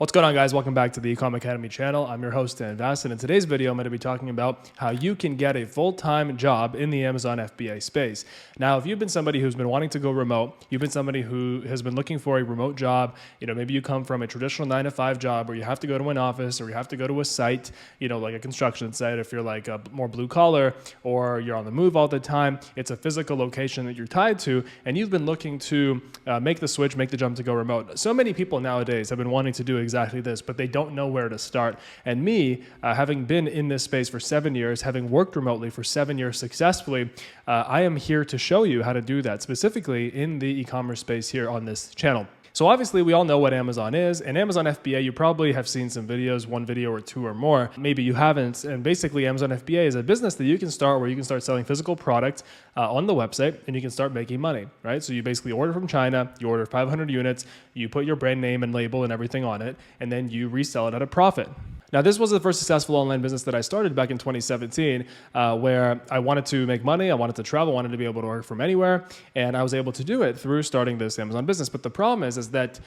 What's going on, guys? Welcome back to the Ecom Academy channel. I'm your host, Dan Vass, and in today's video, I'm going to be talking about how you can get a full-time job in the Amazon FBA space. Now, if you've been somebody who's been wanting to go remote, you've been somebody who has been looking for a remote job, maybe you come from a traditional 9-to-5 job where you have to go to an office or you have to go to a site, like a construction site if you're like a more blue collar, or you're on the move all the time. It's a physical location that you're tied to, and you've been looking to make the switch, make the jump to go remote. So many people nowadays have been wanting to do exactly this, but they don't know where to start. And me, having been in this space for 7 years, having worked remotely for 7 years successfully, I am here to show you how to do that, specifically in the e-commerce space here on this channel. So obviously we all know what Amazon is, and Amazon FBA, you probably have seen some videos, one video or two or more. Maybe you haven't. And basically Amazon FBA is a business that you can start where you can start selling physical products on the website and you can start making money, right? So you basically order from China, you order 500 units, you put your brand name and label and everything on it, and then you resell it at a profit. Now, this was the first successful online business that I started back in 2017, where I wanted to make money, I wanted to travel, I wanted to be able to work from anywhere, and I was able to do it through starting this Amazon business. But the problem is that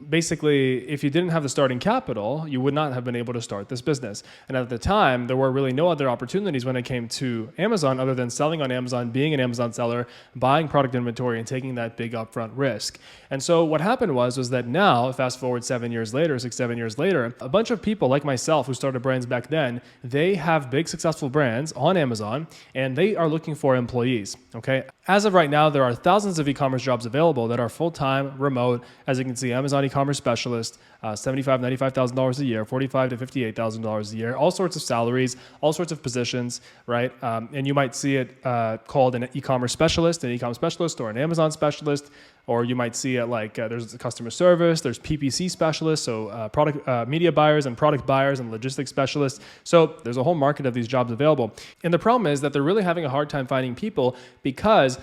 basically, if you didn't have the starting capital, you would not have been able to start this business. And at the time, there were really no other opportunities when it came to Amazon other than selling on Amazon, being an Amazon seller, buying product inventory, and taking that big upfront risk. And so what happened was that now, fast forward 7 years later, 6-7 years later, a bunch of people like myself who started brands back then, they have big successful brands on Amazon, and they are looking for employees, okay? As of right now, there are thousands of e-commerce jobs available that are full-time, remote. As you can see, Amazon e-commerce specialist, $75,000, $95,000 a year, $45,000 to $58,000 a year, all sorts of salaries, all sorts of positions, right? And you might see it called an e-commerce specialist, an e-commerce specialist, or an Amazon specialist, or you might see it like there's customer service, there's PPC specialists, so product media buyers and product buyers and logistics specialists. So there's a whole market of these jobs available. And the problem is that they're really having a hard time finding people because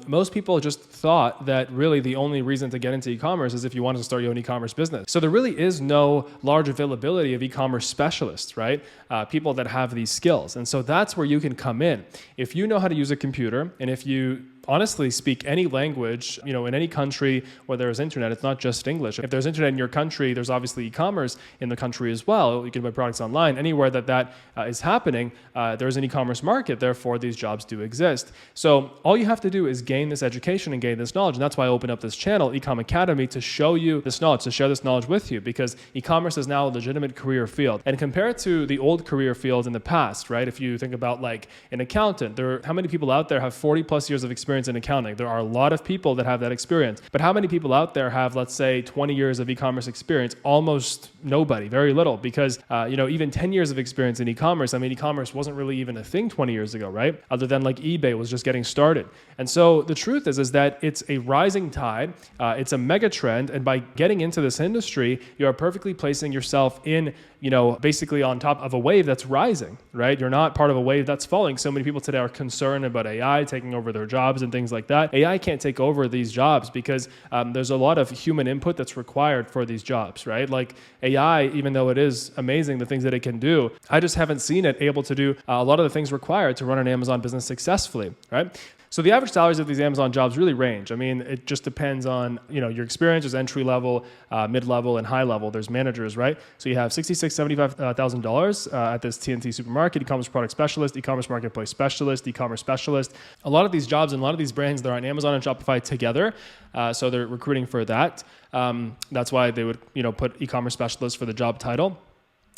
most people just thought that really the only reason to get into e-commerce is if you wanted to start your own e-commerce business. So there really is no large availability of e-commerce specialists, right? People that have these skills. And so that's where you can come in. If you know how to use a computer, and if you honestly speak any language, in any country where there's internet, it's not just English. If there's internet in your country, there's obviously e-commerce in the country as well. You can buy products online. Anywhere that is happening, there's an e-commerce market. Therefore, these jobs do exist. So all you have to do is gain this education and gain this knowledge. And that's why I opened up this channel, Ecom Academy, to show you this knowledge, to share this knowledge with you, because e-commerce is now a legitimate career field. And compared to the old career fields in the past, right? If you think about like an accountant, how many people out there have 40 plus years of experience in accounting? There are a lot of people that have that experience, but how many people out there have, let's say, 20 years of e-commerce experience? Almost nobody, very little, because even 10 years of experience in e-commerce, e-commerce wasn't really even a thing 20 years ago, right? Other than like eBay was just getting started. And so the truth is that it's a rising tide, it's a mega trend, and by getting into this industry, you are perfectly placing yourself in basically on top of a wave that's rising, right? You're not part of a wave that's falling. So many people today are concerned about AI taking over their jobs and things like that. AI can't take over these jobs because there's a lot of human input that's required for these jobs, right? Like AI, even though it is amazing, the things that it can do, I just haven't seen it able to do a lot of the things required to run an Amazon business successfully, right? So the average salaries of these Amazon jobs really range. It just depends on your experience. There's entry level, mid level, and high level. There's managers, right? So you have $66,000, $75,000 at this TNT supermarket, e-commerce product specialist, e-commerce marketplace specialist, e-commerce specialist. A lot of these jobs and a lot of these brands, they're on Amazon and Shopify together. So they're recruiting for that. That's why they would put e-commerce specialist for the job title.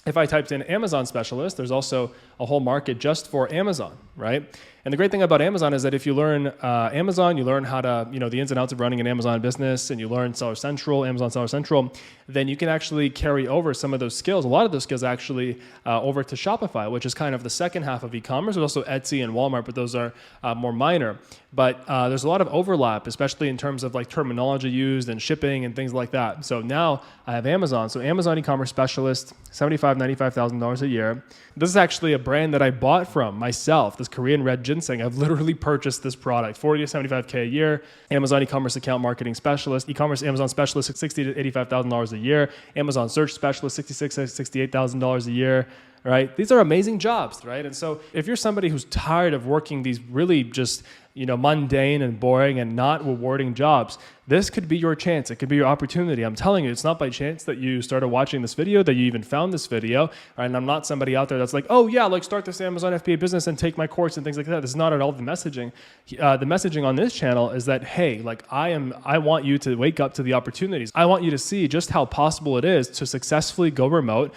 If I typed in Amazon specialist, there's also a whole market just for Amazon, right? And the great thing about Amazon is that if you learn Amazon, you learn how to, the ins and outs of running an Amazon business, and you learn Seller Central, Amazon Seller Central, then you can actually carry over some of those skills, a lot of those skills actually, over to Shopify, which is kind of the second half of e-commerce. There's also Etsy and Walmart, but those are more minor. But there's a lot of overlap, especially in terms of like terminology used and shipping and things like that. So now I have Amazon. So Amazon e-commerce specialist, $75,000, $95,000 a year. This is actually a brand that I bought from myself, this Korean red ginseng. I've literally purchased this product, 40 to 75K a year. Amazon e-commerce account marketing specialist, e-commerce Amazon specialist, $60,000 to $85,000 a year. Amazon search specialist, $66,000 to $68,000 a year. right? These are amazing jobs, right? And so if you're somebody who's tired of working these really just, mundane and boring and not rewarding jobs, this could be your chance. It could be your opportunity. I'm telling you, it's not by chance that you started watching this video, that you even found this video. Right? And I'm not somebody out there that's like, oh yeah, like start this Amazon FBA business and take my course and things like that. This is not at all the messaging. The messaging on this channel is that, hey, like I want you to wake up to the opportunities. I want you to see just how possible it is to successfully go remote,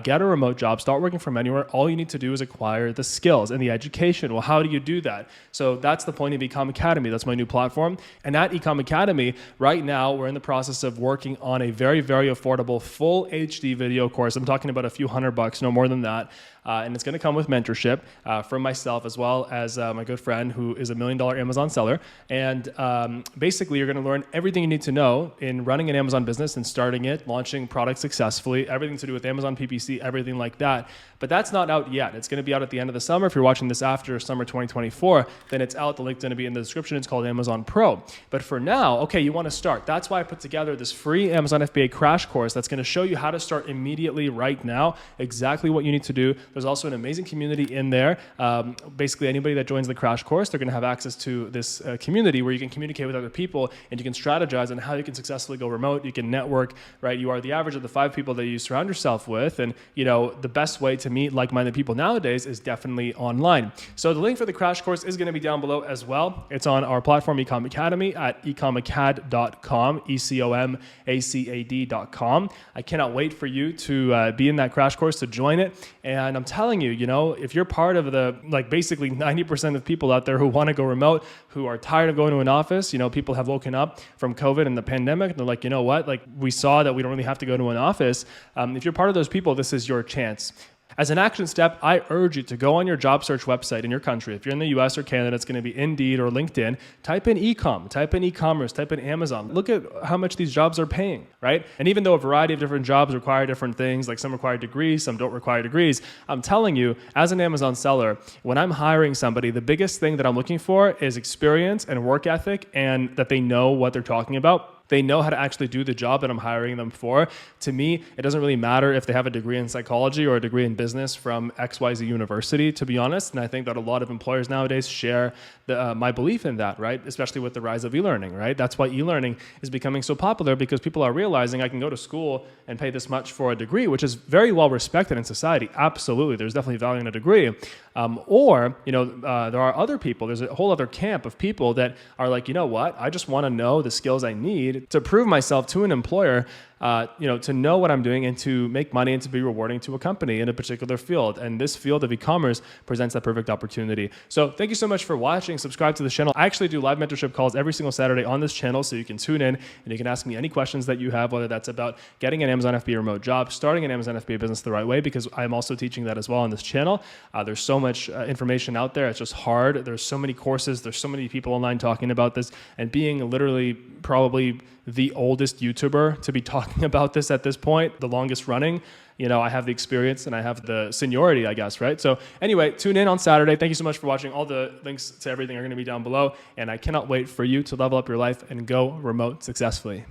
get a remote job, start working from anywhere. All you need to do is acquire the skills and the education. Well, how do you do that? So that's the point of Ecom Academy. That's my new platform. And at Ecom Academy, right now, we're in the process of working on a very, very affordable full HD video course. I'm talking about a few $100, no more than that. And it's going to come with mentorship from myself as well as my good friend who is $1 million Amazon seller. And basically, you're going to learn everything you need to know in running an Amazon business and starting it, launching products successfully, everything to do with Amazon PPC, everything like that. But that's not out yet. It's going to be out at the end of the summer. If you're watching this after summer 2024, then it's out. The link's going to be in the description. It's called Amazon Pro. But for now, okay, you want to start. That's why I put together this free Amazon FBA crash course that's going to show you how to start immediately right now, exactly what you need to do. There's also an amazing community in there. Basically, anybody that joins the crash course, they're going to have access to this community where you can communicate with other people and you can strategize on how you can successfully go remote. You can network, right? You are the average of the 5 people that you surround yourself with. And, the best way to meet like-minded people nowadays is definitely online. So the link for the crash course is going to be down below as well. It's on our platform, Ecom Academy, at ecomacad.com, ECOMACAD.com. I cannot wait for you to be in that crash course, to join it. And I'm telling you, if you're part of the, basically 90% of people out there who want to go remote, who are tired of going to an office, people have woken up from COVID and the pandemic, and they're like, you know what, we saw that we don't really have to go to an office. If you're part of those people, this is your chance. As an action step, I urge you to go on your job search website in your country. If you're in the US or Canada, it's going to be Indeed or LinkedIn. Type in Ecom, type in e-commerce, type in Amazon. Look at how much these jobs are paying, right? And even though a variety of different jobs require different things, like some require degrees, some don't require degrees, I'm telling you, as an Amazon seller, when I'm hiring somebody, the biggest thing that I'm looking for is experience and work ethic, and that they know what they're talking about. They know how to actually do the job that I'm hiring them for. To me, it doesn't really matter if they have a degree in psychology or a degree in business from XYZ university, to be honest. And I think that a lot of employers nowadays share my belief in that, right? Especially with the rise of e-learning, right? That's why e-learning is becoming so popular, because people are realizing I can go to school and pay this much for a degree, which is very well respected in society. Absolutely. There's definitely value in a degree. Or there are other people, there's a whole other camp of people that are like, you know what? I just want to know the skills I need to prove myself to an employer, to know what I'm doing and to make money and to be rewarding to a company in a particular field. And this field of e-commerce presents that perfect opportunity. So thank you so much for watching. Subscribe to the channel. I actually do live mentorship calls every single Saturday on this channel, so you can tune in and you can ask me any questions that you have, whether that's about getting an Amazon FBA remote job, starting an Amazon FBA business the right way, because I'm also teaching that as well on this channel. There's so much information out there. It's just hard. There's so many courses. There's so many people online talking about this, and being literally probably the oldest YouTuber to be talking about this at this point, the longest running, I have the experience and I have the seniority, I guess, right? So anyway, tune in on Saturday. Thank you so much for watching. All the links to everything are going to be down below, and I cannot wait for you to level up your life and go remote successfully.